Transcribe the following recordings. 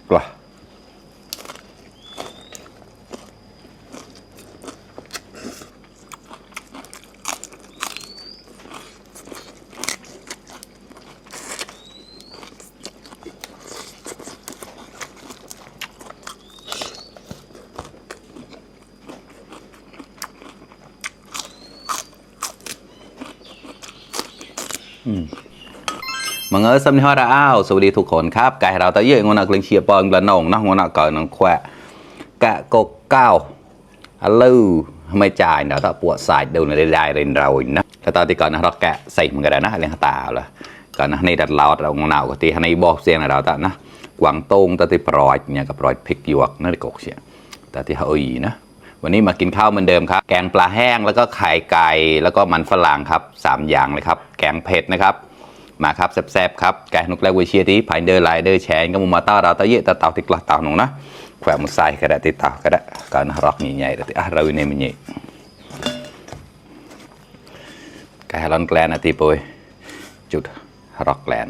กลัวมังเอิญสำนึกว่าอ้าวสวัสดีทุกคนครับกายเราตะเยอะงนักเลี้ยงเชียร์ปอนกระนองนะงนักก่อนนักแควะกะกกเก้าฮัลโหลไม่จ่ายเนาะถ้าปวดสายเดินได้เรียนเรานะถ้าตอนที่ก่อนนะเราแกะใส่มันก็ได้นะเลี้ยงตาเลยก่อนนะในดัดเราเราหนาวก็ตีในบอกเสียงเราแต่นะกวางตงแต่ที่ปล่อยเนี่ยกับปล่อยพริกหยวกนั่นกกเสียแต่ที่เฮ้ยนะวันนี้มากินข้าวเหมือนเดิมครับแกงปลาแห้งแล้วก็ไข่ไก่แล้วก็มันฝรั่งครับ3อย่างเลยครับแกงเผ็ดนะครับมาครับแซ่บๆครับแกนุกแรกวิเชียที่ภายเดินไลเดอร์แชร์ก็มุมาต้าเราตะเยะตะเต่าติกละเต่าหนุ่งนะแขวนมือใส่ก็ได้ติดเต่าก็ได้การรอกใหญ่ๆแต่เราในมันใหญ่แกร้อนแกลนตีปุยจุดรอกแกลน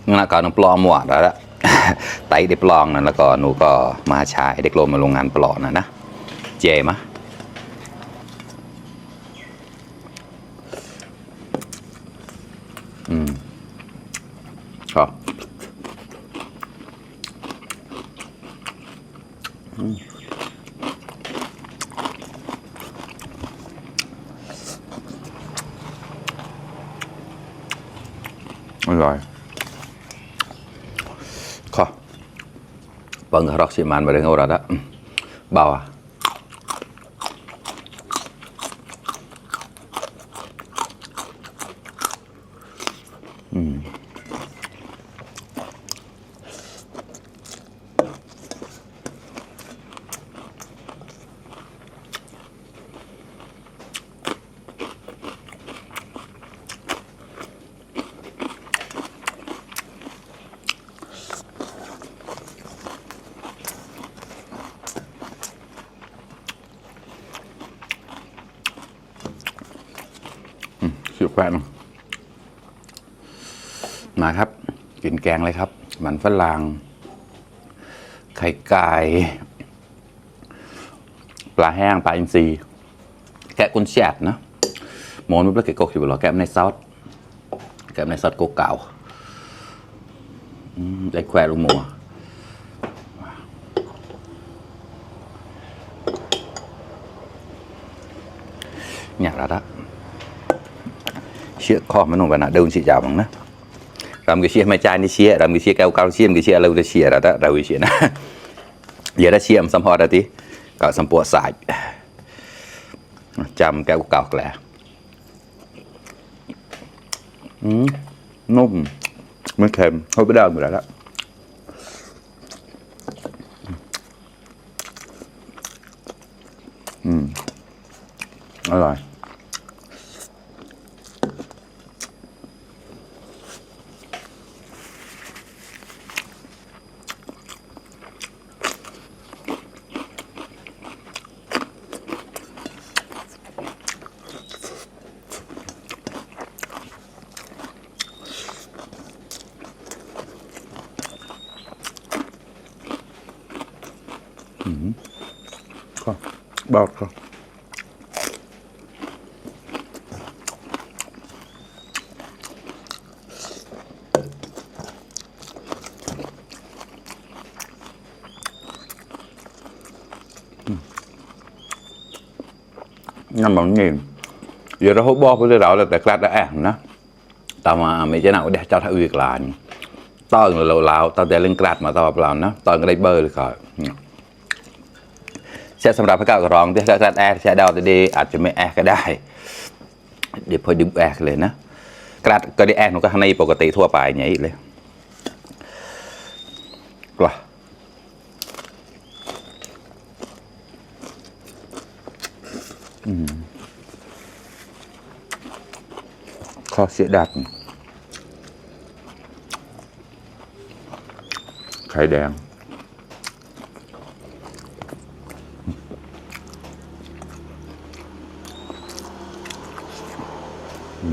งั้นก่อนปลอมหมวดแล้วไตได้ปลองนั่นแล้วก็หนูก็มาชายเด็กโลมาโรงงานปลอนะเจมะก็อร่อยก็บางรอกชิมันมาเรื่องอะไรละเบาสิบแปดมาครับกินแกงเลยครับมันฝรั่งไข่ไก่ปลาแห้งปลาอินทรีแกะกุนแฉดนะหมอนมันเป็นเกล็ดกบอยู่บนหลอดแกะในซอสโกเก่าได้แควลูกหมูอยากละ chia kho mà nó phải là đâu chị chào bằng nó làm cái chia mai chai đi chia làm cái chia cao chia cái chia lâu để chia là đó đâu chia nè giờ đã chia xăm hoa ra tí cả xăm bùa sải chăm cao lẹ nôm mới thèm thôi biết đâu rồi đó rồi bao không ngăn bằng nhìn giờ đó hốt bo với đạo là tại class đã ăn đó tao mà mấy cái nào để cho thằng việc là tao là lầu lào tao để lên class mà tao làm nó tao cái đây bơi được rồi sẽสำหรับพระเก้ากรองที่จะแอร์จะดาวดีอาจจะไม่แอร์ก็ได้เดี๋ยวพอดึงแอร์เลยนะกระดก็ได้แอร์มันก็ข้างในปกติทั่วไปอย่างนี้เลยกลัวข้อเสียดัดไข่แดง chưa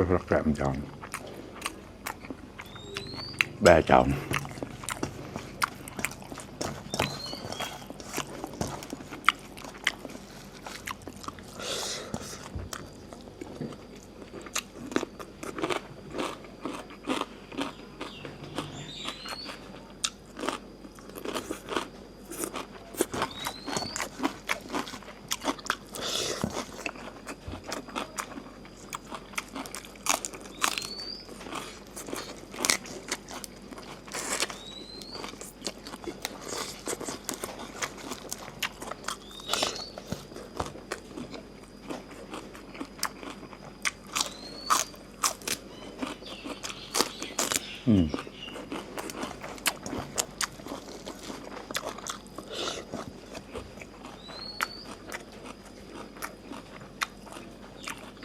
rất kèm chọn ba chọn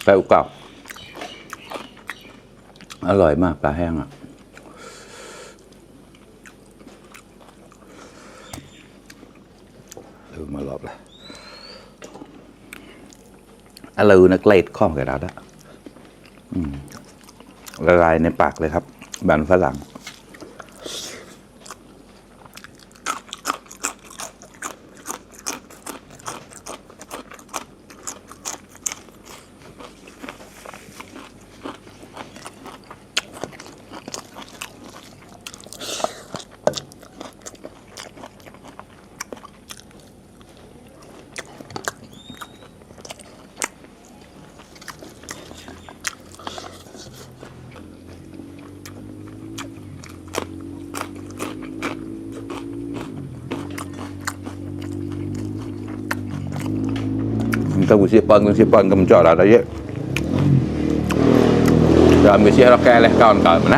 ไก่อุกาอร่อยมากปลาแห้งอ่ะลืมมารอบเลยลือนักเล็ดข้อมกับเราได้ละลายในปากเลยครับแบบฝรั่งKita simpan ke mencok lah tadi. Dalam besi ada keleh kawan-kawan mana?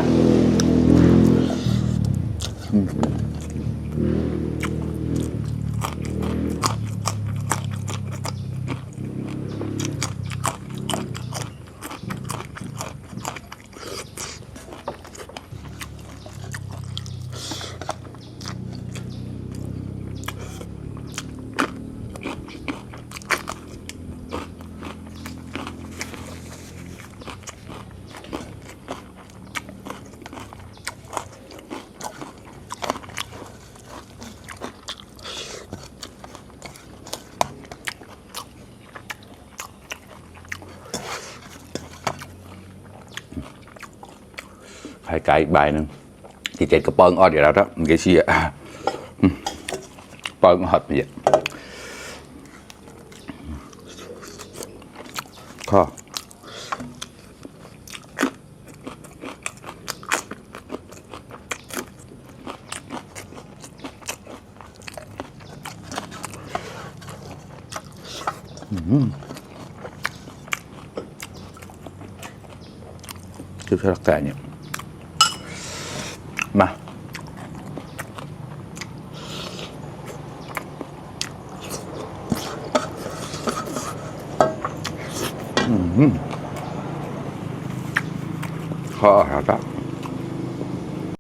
Hai cái bài nữa thì chết cái bông ọt ở đó đó cái gì ạ bông ọt vậy kho tiếp theo là cả nhỉ mà khó hả đó